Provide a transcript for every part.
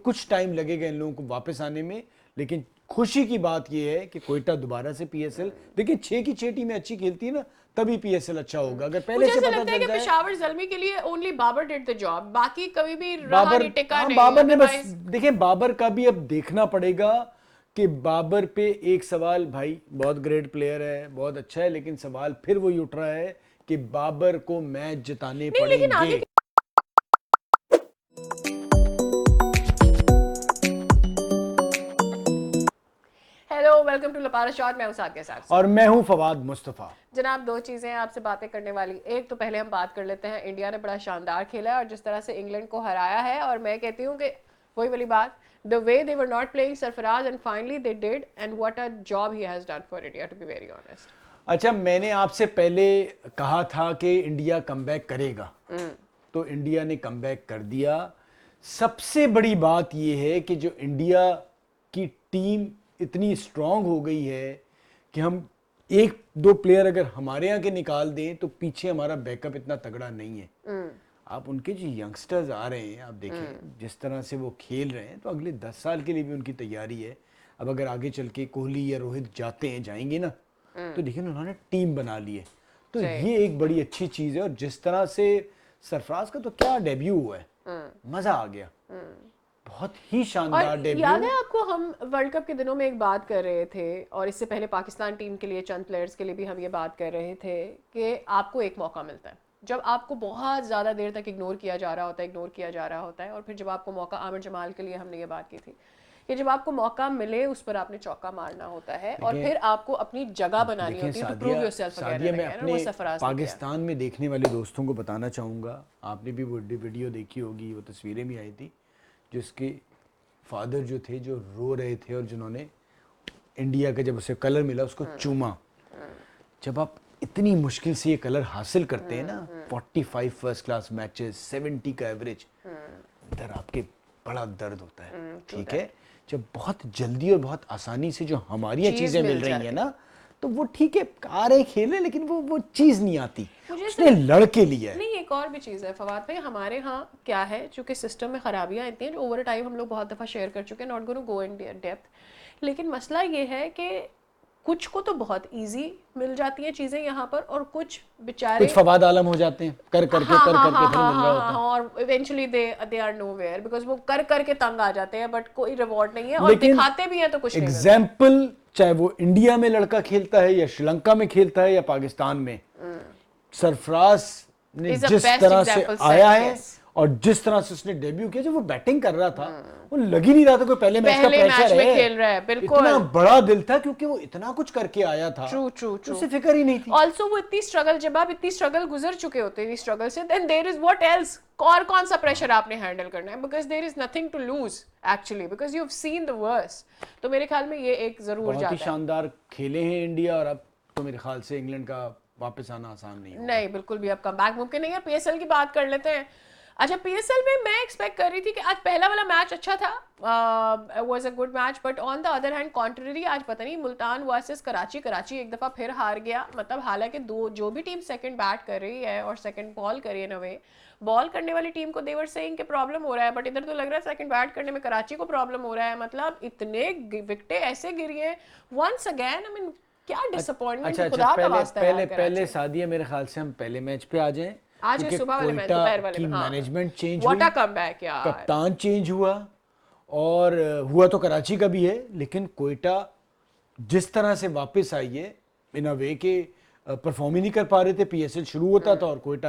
کچھ ٹائم لگے گا ان لوگوں کو واپس آنے میں، لیکن خوشی کی بات یہ ہے کہ کوئٹہ دوبارہ سے پی ایس ایل، دیکھیں 6 کی 6 ٹیمیں اچھی کھیلتی ہیں نا تبھی پی ایس ایل اچھا ہوگا. اگر پہلے سے پتہ چل جائے پشاور زلمی کے لیے only Babar did the job, باقی کبھی بھی رہا نہیں ٹکا نہیں. بابر نے بس دیکھیں بابر کا بھی اب دیکھنا پڑے گا کہ بابر پہ ایک سوال، بھائی بہت گریٹ پلیئر ہے، بہت اچھا ہے، لیکن سوال پھر وہی اٹھ رہا ہے کہ بابر کو میچ جتانے پڑیں گے. ہیلو ویلکم ٹو لپارا شاٹ، میں ہوں ساتھ کے ساتھ اور میں ہوں فواد مصطفیٰ. جناب 2 چیزیں آپ سے باتیں کرنے والی. ایک تو پہلے ہم بات کر لیتے ہیں، انڈیا نے بڑا شاندار کھیلا ہے اور جس طرح سے انگلینڈ کو ہرایا ہے، اور میں کہتی ہوں کہ وہی والی بات، the way they were not playing Sarfaraz and finally they did and what a job he has done for India to be very honest. اچھا میں نے آپ سے پہلے کہا تھا کہ انڈیا کم بیک کرے گا، تو انڈیا نے کم بیک کر دیا. سب سے بڑی بات یہ ہے کہ جو انڈیا کی ٹیم اتنی اسٹرانگ ہو گئی ہے کہ ہم 1-2 پلیئر اگر ہمارے یہاں کے نکال دیں تو پیچھے ہمارا بیک اپ اتنا تگڑا نہیں ہے. آپ ان کے جو ینگسٹرز آ رہے ہیں، آپ دیکھیں جس طرح سے وہ کھیل رہے ہیں، تو اگلے 10 سال کے لیے بھی ان کی تیاری ہے. اب اگر آگے چل کے کوہلی یا روہت جائیں گے نا، تو دیکھیں انہوں نے ٹیم بنا لی ہے، تو یہ ایک بڑی اچھی چیز ہے. اور جس طرح سے سرفراز کا تو کیا ڈیبیو ہوا ہے، مزہ آ گیا، بہت ہی شاندار ڈیبیو. یاد ہے آپ کو ہم ورلڈ کپ کے دنوں میں ایک بات کر رہے تھے، اور اس سے پہلے پاکستان ٹیم کے لیے چند پلیئرز کے لیے بھی ہم یہ بات کر رہے تھے کہ آپ کو ایک موقع ملتا ہے جب آپ کو بہت زیادہ دیر تک اگنور کیا جا رہا ہوتا ہے، اور پھر جب آپ کو موقع، عامر جمال کے لیے ہم نے یہ بات کی تھی کہ جب آپ کو موقع ملے اس پر آپ نے چوکا مارنا ہوتا ہے، اور پھر آپ کو اپنی جگہ بنانی ہوتی ہے ٹو پروو یورسیلف. سعدیہ میں اپنے پاکستان میں دیکھنے والے دوستوں کو بتانا چاہوں گا، آپ نے بھی وہ ویڈیو دیکھی ہوگی، وہ تصویریں بھی آئی تھی، جس کے فادر جو تھے جو رو رہے تھے اور جنہوں نے انڈیا کا جب اسے کلر ملا اس کو چوما. جب آپ اتنی مشکل سے یہ کلر حاصل کرتے ہیں نا، 45 فرسٹ کلاس میچز، 70 کا ایوریج، اندر آپ کے بڑا درد ہوتا ہے. ٹھیک ہے، جب بہت جلدی اور بہت آسانی سے جو ہماری یہ چیزیں مل رہی ہیں نا، تو وہ ٹھیک ہے آ رہے کھیلے، لیکن وہ چیز نہیں آتی، اس نے لڑ کے لیا ہے. نہیں ایک اور بھی چیز ہے فواد بھائی، ہمارے ہاں کیا ہے، چونکہ سسٹم میں خرابیاں آتی ہیں جو اوور ٹائم ہم لوگ بہت دفعہ شیئر کر چکے ہیں، not gonna go in depth, لیکن مسئلہ یہ ہے کہ کچھ کو تو بہت ایزی مل جاتی ہیں چیزیں یہاں پر، اور کچھ بیچارے کچھ فواد عالم ہو جاتے ہیں کر کے پھر مل رہا ہوتا ہے، اور eventually they are nowhere because وہ کر کے تنگ آ جاتے ہیں، بٹ کوئی ریوارڈ نہیں ہے، اور دکھاتے بھی ہیں تو کچھ نہیں. ایگزامپل چاہے وہ انڈیا میں لڑکا کھیلتا ہے یا شری لنکا میں کھیلتا ہے یا پاکستان میں، سرفراز نے جس طرح سے آیا ہے اور جس طرح سے اس نے ڈیبیو کیا، جب وہ بیٹنگ کر رہا تھا وہ لگ ہی نہیں رہا تھا کوئی پہلے میچ کا پریشر ہے، اتنا بڑا دل تھا کیونکہ وہ اتنا کچھ کر کے آیا تھا، اسے فکر ہی نہیں تھی. آلسو وہ اتنی اسٹرگل، جب آپ اتنی اسٹرگل گزر چکے ہوتے ہیں اسٹرگل سے، دین دیر از واٹ ایلس، اور کون سا پریشر آپ نے ہینڈل کرنا ہے، because there is nothing to lose actually, because you have seen the worst. تو میرے خیال میں یہ ایک ضرور جاتا ہے. بہت ہی شاندار کھیلے ہیں انڈیا، اور اب تو میرے خیال سے انگلینڈ کا واپس آنا آسان نہیں ہوگا. نہیں بالکل بھی اب کم بیک ممکن نہیں ہے. پی ایس ایل کی بات کر لیتے ہیں. اچھا پی ایس ایل میں میں ایکسپیکٹ کر رہی تھی کہ آج پہلا والا میچ اچھا تھا، was a good match, but on the other hand contrary آج پتہ نہیں ملتان ورسز کراچی ایک دفعہ پھر ہار گیا. مطلب حالانکہ جو بھی ٹیم سیکنڈ بیٹ کر رہی ہے اور سیکنڈ بال کر رہی ہے نوے بال کرنے والی ٹیم کو دیور سینگ کہ پرابلم ہو رہا ہے، بٹ ادھر تو لگ رہا ہے سیکنڈ بیٹ کرنے میں کراچی کو پرابلم ہو رہا ہے. مطلب اتنے وکٹیں ایسے گری ہیں ونس اگین، آئی مین کیا ڈس اپوائنٹمنٹ، خدا کا واسطہ ہے. پہلے سعدیہ میرے خیال سے ہم پہلے میچ پہ آ جائیں، آج صبح والے میچ، دوپہر والے کی میں مینجمنٹ چینج واٹ ہوئی، اے کم بیک یار، کپتان چینج ہوا، اور ہوا تو کراچی کا بھی ہے، لیکن کوئٹہ جس طرح سے واپس آئی ہے ان اے وے کہ پرفارم ہی نہیں کر پا رہے تھے. پی ایس ایل شروع ہوتا تھا اور کوئٹہ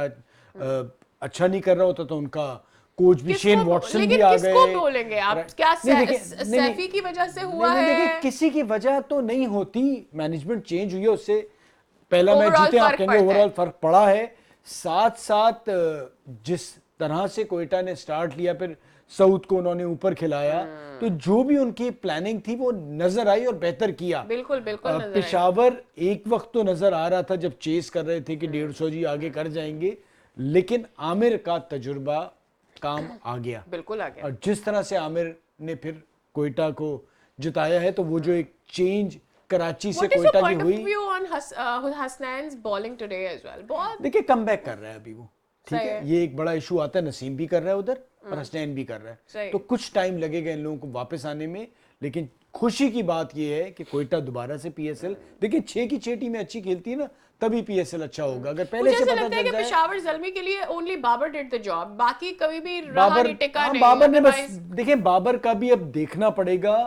اچھا نہیں کر رہا ہوتا، تو ان کا کوچ بھی شین واٹسن بھی آ گئے. لیکن کس کو بولیں گے آپ، کیا سیفی کی وجہ سے ہوا ہے؟ دیکھیں کسی کی وجہ تو نہیں ہوتی، مینجمنٹ چینج ہوئی ہے، اس سے پہلا میچ جیتے آپ کہیں گے اوور آل فرق پڑا ہے. ساتھ ساتھ جس طرح سے کوئٹہ نے سٹارٹ لیا، پھر سعود کو انہوں نے اوپر کھلایا، تو جو بھی ان کی پلاننگ تھی وہ نظر آئی اور بہتر کیا. بالکل بالکل. پشاور ایک وقت تو نظر آ رہا تھا جب چیز کر رہے تھے کہ 150 جی آگے کر جائیں گے، لیکن عامر کا تجربہ کام آ گیا، بالکل آ گیا، اور جس طرح سے عامر نے پھر کوئٹہ کو جتایا ہے، تو وہ جو ایک چینج کراچی سے کوئٹہ کی ہوئی. دیکھیں کم بیک کر رہا ہے ابھی وہ، ٹھیک ہے، یہ ایک بڑا ایشو آتا ہے، نسیم بھی کر رہا ہے ادھر، اور حسنین بھی کر رہا ہے. صحیح. تو کچھ ٹائم لگے گا ان لوگوں کو واپس آنے میں, لیکن خوشی کی بات یہ ہے کہ کوئٹہ دوبارہ سے پی ایس ایل, دیکھیں 6 کی 6 ٹیمیں اچھی کھیلتی ہیں نا تبھی پی ایس ایل اچھا ہوگا. اگر پہلے سے مجھے پتہ لگتا ہے چل کہ جائے پشاور زلمی کے لیے only Babar did the job, باقی کبھی بھی رہا بابر, نہیں, ٹکا نہیں. بابر نے بس دیکھیں بابر کا بھی اب دیکھنا پڑے گا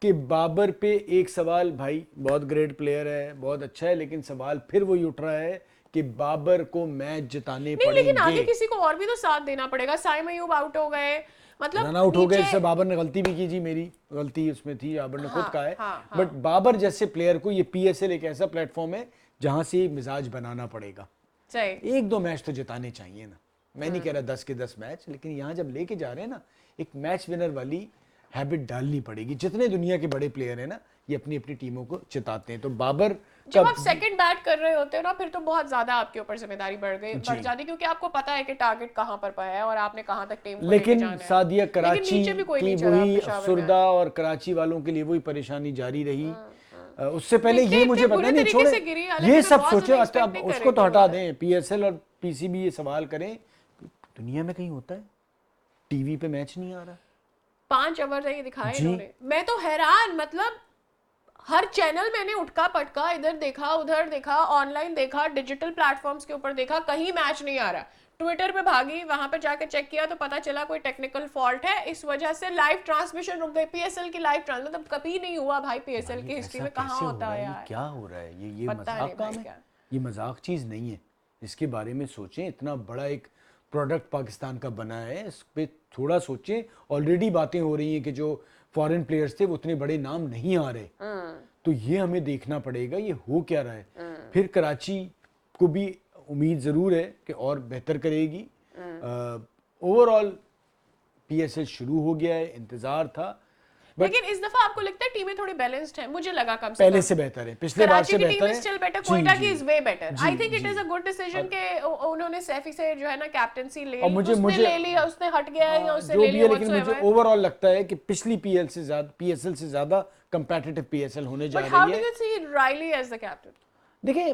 کہ بابر پہ ایک سوال, بھائی بہت گریٹ پلیئر ہے, بہت اچھا ہے, لیکن سوال پھر وہی اٹھ رہا ہے کہ بابر کو میچ جتانے نہیں, پڑیں لیکن آگے گے. کسی کو اور بھی تو ساتھ دینا پڑے گا. سائم ایوب آؤٹ ہو گئے, مطلب رن آؤٹ ہو گئے, اس سے بابر نے غلطی بھی کی, جی میری غلطی اس میں تھی, بابر نے خود کہا ہے. بٹ بابر جیسے پلیئر کو یہ پی ایس ایل ایک ایسا پلیٹ فارم ہے جہاں سے مزاج بنانا پڑے گا. صحیح. 1-2 میچ تو جتانے چاہیے نا, میں نہیں کہہ رہا 10 کے 10 میچ, لیکن یہاں جب لے کے جا رہے ہیں نا ایک میچ ونر والی ہیبٹ ڈالنی پڑے گی. جتنے دنیا کے بڑے پلیئر ہیں نا یہ اپنی اپنی ٹیموں کو جتاتے ہیں. تو بابر جب آپ سیکنڈ بیٹ کر رہے ہوتے ہیں نا پھر تو بہت زیادہ آپ کے اوپر ذمہ داری بڑھ جاتی ہے, کیونکہ آپ کو پتا ہے کہ ٹارگٹ کہاں پر پایا ہے اور آپ نے کہاں تک ٹیم کو لے کے جانا ہے. لیکن سعدیہ کراچی کی وہی افسردہ اور کراچی والوں کے لیے وہی پریشانی جاری رہی. اس سے پہلے یہ مجھے پتا نہیں, چھوڑے یہ سب سوچے, اب اس کو تو ہٹا دیں. پی ایس ایل اور پی سی بی یہ سوال کریں, دنیا میں کہیں ہوتا ہے ٹی وی پہ میچ نہیں آ رہا؟ 5 اوور یہ دکھائے انہوں نے, میں تو حیران, مطلب ہر چینل میں نے اٹھکا پٹکا, ادھر دیکھا ادھر دیکھا, آن لائن دیکھا, ڈیجیٹل پلیٹ فارمز کے اوپر دیکھا, کہیں میچ نہیں آ رہا. ٹویٹر پہ بھاگی, وہاں پہ جا کے چیک کیا تو پتا چلا کوئی ٹیکنیکل فالٹ ہے, اس وجہ سے لائیو ٹرانسمیشن رک گئی. پی ایس ایل کی لائیو ٹرانسمیشن مطلب کبھی نہیں ہوا بھائی پی ایس ایل کی ہسٹری میں, کہاں ہوتا ہے یار, کیا ہو رہا ہے یہ مذاق کام ہے, یہ مذاق چیز نہیں ہے. اس کے بارے میں سوچیں, اتنا بڑا ایک پروڈکٹ پاکستان کا بنا ہے, اس پہ تھوڑا سوچیں. آلریڈی باتیں ہو رہی ہیں کہ جو فارن پلیئرز تھے وہ اتنے بڑے نام نہیں آ رہے, تو یہ ہمیں دیکھنا پڑے گا یہ ہو کیا رہا ہے. پھر کراچی کو بھی امید ضرور ہے کہ اور بہتر کرے گی. Over all P S L شروع ہو گیا ہے, انتظار تھا, لیکن اس دفعہ آپ کو لگتا ہے ٹیمیں تھوڑی بیلنسڈ ہیں؟ مجھے لگا کم سے پہلے سے بہتر ہے, پچھلے بار سے بہتر ہے. اسٹل بیٹر, کوئٹہ کی is way better. I think it is a good decision کہ انہوں نے سیفی سے جو ہے نا کیپٹنسی لے لی, اس نے لے لی, اس نے ہٹ گیا یا اس نے لے لیا, لیکن مجھے اوور آل لگتا ہے کہ پچھلی پی ایس ایل سے زیادہ کمپیٹیٹو پی ایس ایل ہونے جا رہی ہے. How do you see Riley as the captain? دیکھیں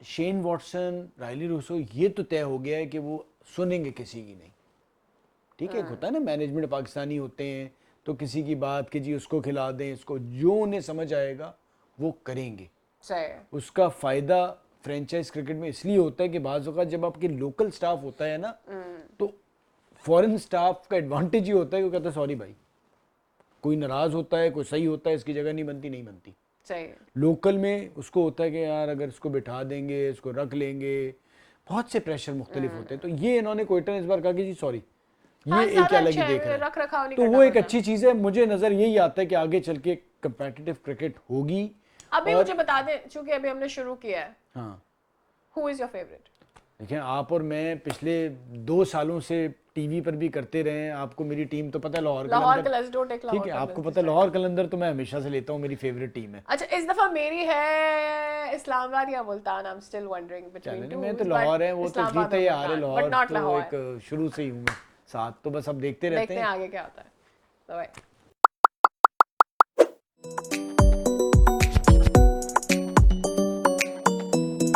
شین واٹسن, رائلی روسو, یہ تو طے ہو گیا ہے کہ وہ سنیں گے کسی کی نہیں. ٹھیک ہے, ہوتا ہے نا مینجمنٹ پاکستانی ہوتے ہیں تو کسی کی بات کہ جی اس کو کھلا دیں, اس کو جو انہیں سمجھ آئے گا وہ کریں گے. اس کا فائدہ فرینچائز کرکٹ میں اس لیے ہوتا ہے کہ بعض اوقات جب آپ کے لوکل سٹاف ہوتا ہے نا تو فورن سٹاف کا ایڈوانٹیج یہ ہوتا ہے کہ وہ کہتا ہے سوری بھائی, کوئی ناراض ہوتا ہے, کوئی صحیح ہوتا ہے, اس کی جگہ نہیں بنتی. لوکل میں اس کو ہوتا ہے کہ یار اگر اس کو بٹھا دیں گے, اس کو رکھ لیں گے, بہت سے پریشر مختلف ہوتے ہیں. تو یہ انہوں نے کوئٹہ نے اس بار کہا کہ جی سوری, یہ ایک الگ ہی دیکھ رہا ہے, تو وہ ایک اچھی چیز ہے. مجھے نظر یہی آتا ہے کہ آگے چل کے کمپیٹیٹو کرکٹ ہوگی. ابھی مجھے بتا دیں, چونکہ ابھی ہم نے شروع کیا ہے, ہاں who is your favorite? دیکھیں آپ اور میں پچھلے 2 سالوں سے ٹی وی پر بھی کرتے رہے ہیں, آپ کو میری ٹیم تو پتہ ہے لاہور قلندر, ٹھیک ہے, آپ کو پتہ ہے لاہور قلندر تو میں ہمیشہ سے لیتا ہوں, میری فیوریٹ ٹیم ہے. اچھا اس دفعہ میری ہے اسلام آباد یا Multan, I'm still wondering between two. میں تو لاہور ہے, وہ تو جیتا ہی آ رہے لاہور, تو ایک شروع سے ہی ہوں میں ساتھ, تو بس اب دیکھتے رہتے ہیں آگے کیا ہوتا ہے.